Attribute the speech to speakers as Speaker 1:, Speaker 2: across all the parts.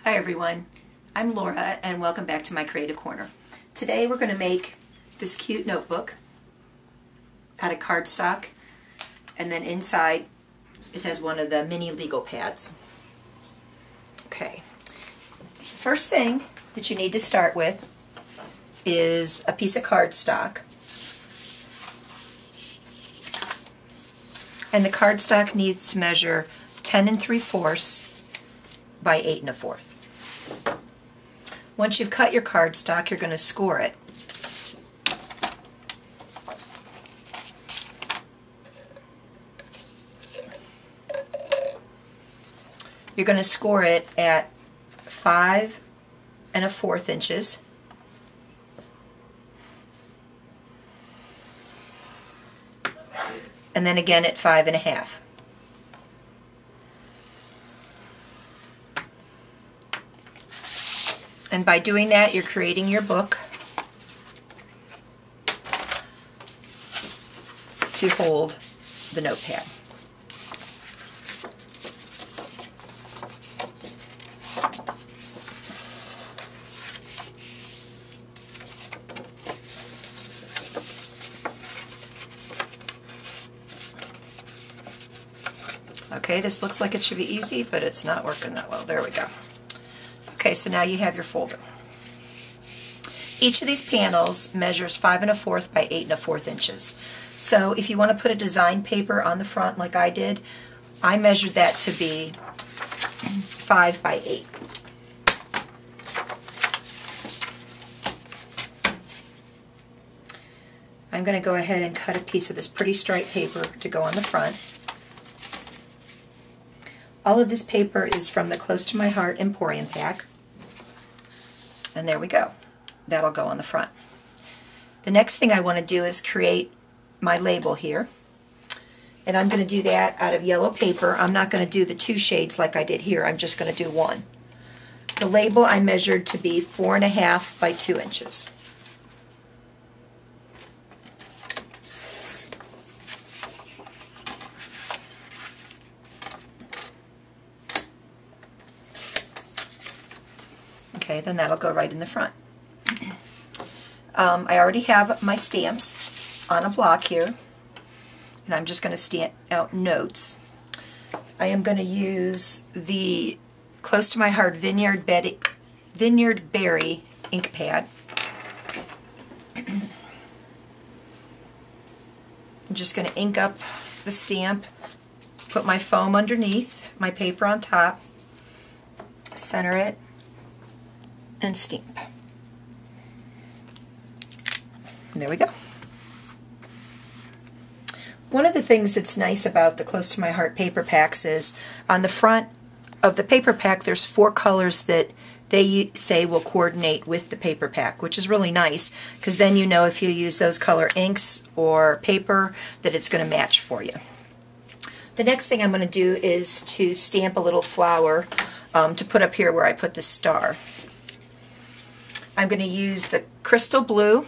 Speaker 1: Hi everyone, I'm Laura and welcome back to my Creative Corner. Today we're going to make this cute notebook out of cardstock, and then inside it has one of the mini legal pads. Okay, first thing that you need to start with is a piece of cardstock, and the cardstock needs to measure 10 3/4 by 8 1/4. Once you've cut your cardstock, you're going to score it. You're going to score it at 5 1/4 inches. And then again at 5 1/2. And by doing that, you're creating your book to hold the notepad. Okay, this looks like it should be easy, but it's not working that well. There we go. Okay, so now you have your folder. Each of these panels measures 5 1/4 by 8 1/4 inches. So if you want to put a design paper on the front like I did, I measured that to be 5 by 8. I'm going to go ahead and cut a piece of this pretty striped paper to go on the front. All of this paper is from the Close to My Heart Emporium pack. And there we go. That'll go on the front. The next thing I want to do is create my label here. And I'm going to do that out of yellow paper. I'm not going to do the 2 shades like I did here. I'm just going to do 1. The label I measured to be 4 1/2 by 2 inches. Okay, then that'll go right in the front. I already have my stamps on a block here, and I'm just going to stamp out notes. I am going to use the Close to My Heart Vineyard Berry ink pad. I'm just going to ink up the stamp, put my foam underneath, my paper on top, center it, and stamp. And there we go. One of the things that's nice about the Close to My Heart paper packs is on the front of the paper pack there's 4 colors that they say will coordinate with the paper pack, which is really nice because then you know if you use those color inks or paper that it's going to match for you. The next thing I'm going to do is to stamp a little flower to put up here where I put the star. I'm going to use the crystal blue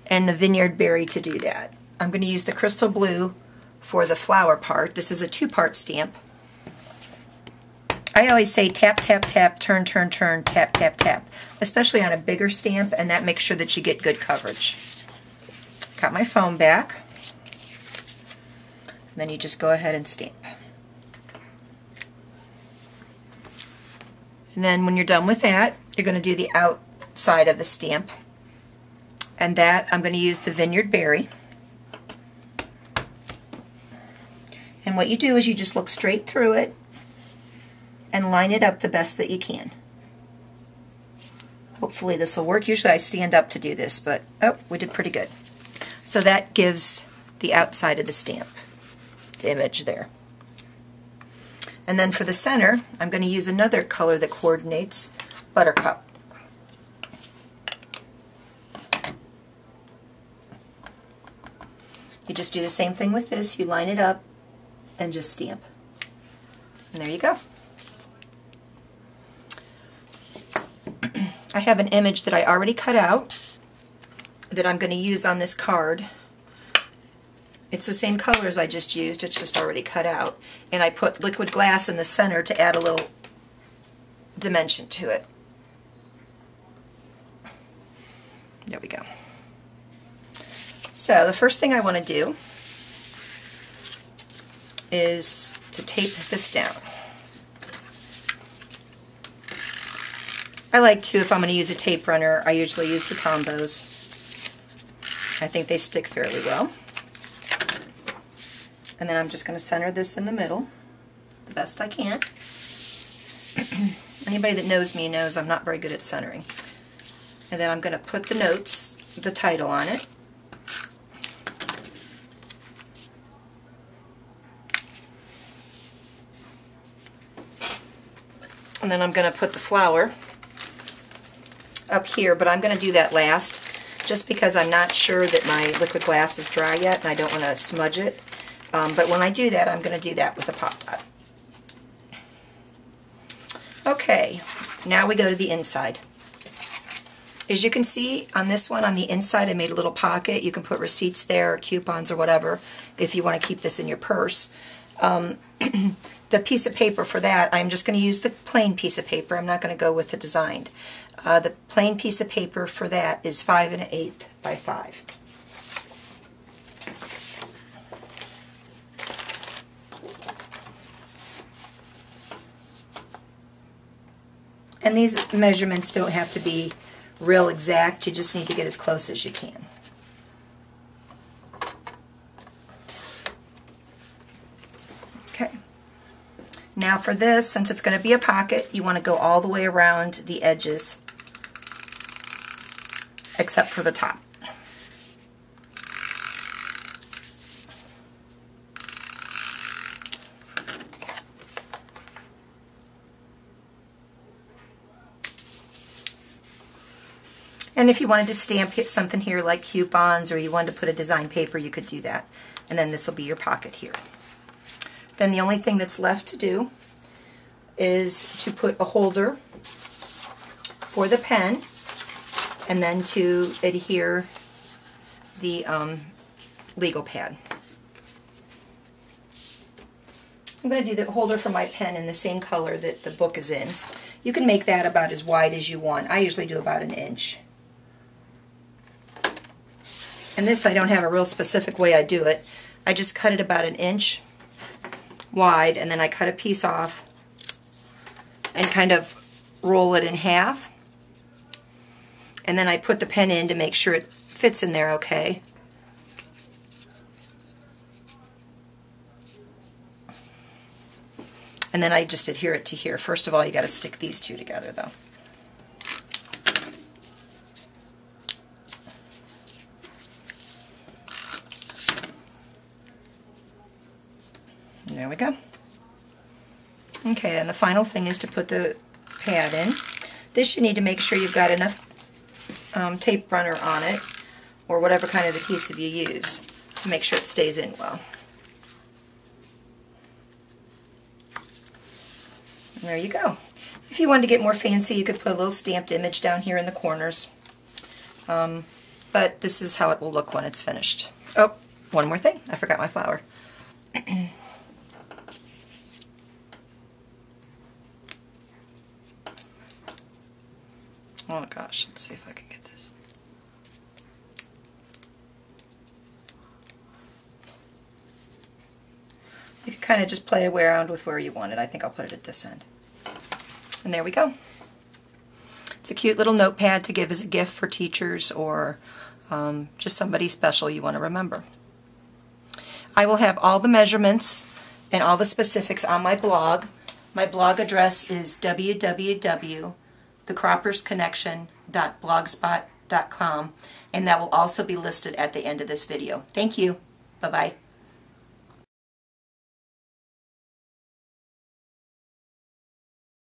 Speaker 1: and the vineyard berry to do that. I'm going to use the crystal blue for the flower part. This is a 2-part stamp. I always say tap, tap, tap, turn, turn, turn, tap, tap, tap, especially on a bigger stamp, and that makes sure that you get good coverage. Got my foam back, and then you just go ahead and stamp. And then when you're done with that, you're going to do the outside of the stamp, and that I'm going to use the vineyard berry. And what you do is you just look straight through it and line it up the best that you can. Hopefully this will work. Usually I stand up to do this, but oh, we did pretty good. So that gives the outside of the stamp, the image there. And then for the center, I'm going to use another color that coordinates, Buttercup. You just do the same thing with this. You line it up and just stamp. And there you go. I have an image that I already cut out that I'm going to use on this card. It's the same colors I just used, it's just already cut out. And I put liquid glass in the center to add a little dimension to it. There we go. So the first thing I want to do is to tape this down. I like to, if I'm going to use a tape runner, I usually use the Tombos. I think they stick fairly well. And then I'm just going to center this in the middle the best I can. Anybody that knows me knows I'm not very good at centering. And then I'm going to put the notes, the title on it. And then I'm going to put the flower up here, but I'm going to do that last just because I'm not sure that my liquid glass is dry yet and I don't want to smudge it. But when I do that, I'm going to do that with a pop dot. Okay, now we go to the inside. As you can see on this one, on the inside I made a little pocket. You can put receipts there, coupons or whatever, if you want to keep this in your purse. The piece of paper for that, I'm just going to use the plain piece of paper. I'm not going to go with the designed. The plain piece of paper for that is 5 1/8 by 5. And these measurements don't have to be real exact, you just need to get as close as you can. Okay. Now for this, since it's going to be a pocket, you want to go all the way around the edges except for the top. And if you wanted to stamp something here like coupons, or you wanted to put a design paper, you could do that. And then this will be your pocket here. Then the only thing that's left to do is to put a holder for the pen, and then to adhere the legal pad. I'm going to do the holder for my pen in the same color that the book is in. You can make that about as wide as you want. I usually do about 1 inch. And this, I don't have a real specific way I do it. I just cut it about 1 inch wide, and then I cut a piece off and kind of roll it in half. And then I put the pen in to make sure it fits in there okay. And then I just adhere it to here. First of all, you got to stick these two together though. There we go. Okay, and the final thing is to put the pad in. This you need to make sure you've got enough tape runner on it, or whatever kind of adhesive you use, to make sure it stays in well. And there you go. If you wanted to get more fancy, you could put a little stamped image down here in the corners. But this is how it will look when it's finished. Oh, one more thing. I forgot my flower. Oh gosh, let's see if I can get this. You can kind of just play around with where you want it. I think I'll put it at this end. And there we go. It's a cute little notepad to give as a gift for teachers, or just somebody special you want to remember. I will have all the measurements and all the specifics on my blog. My blog address is www.thecroppersconnection.blogspot.com, and that will also be listed at the end of this video. Thank you. Bye-bye.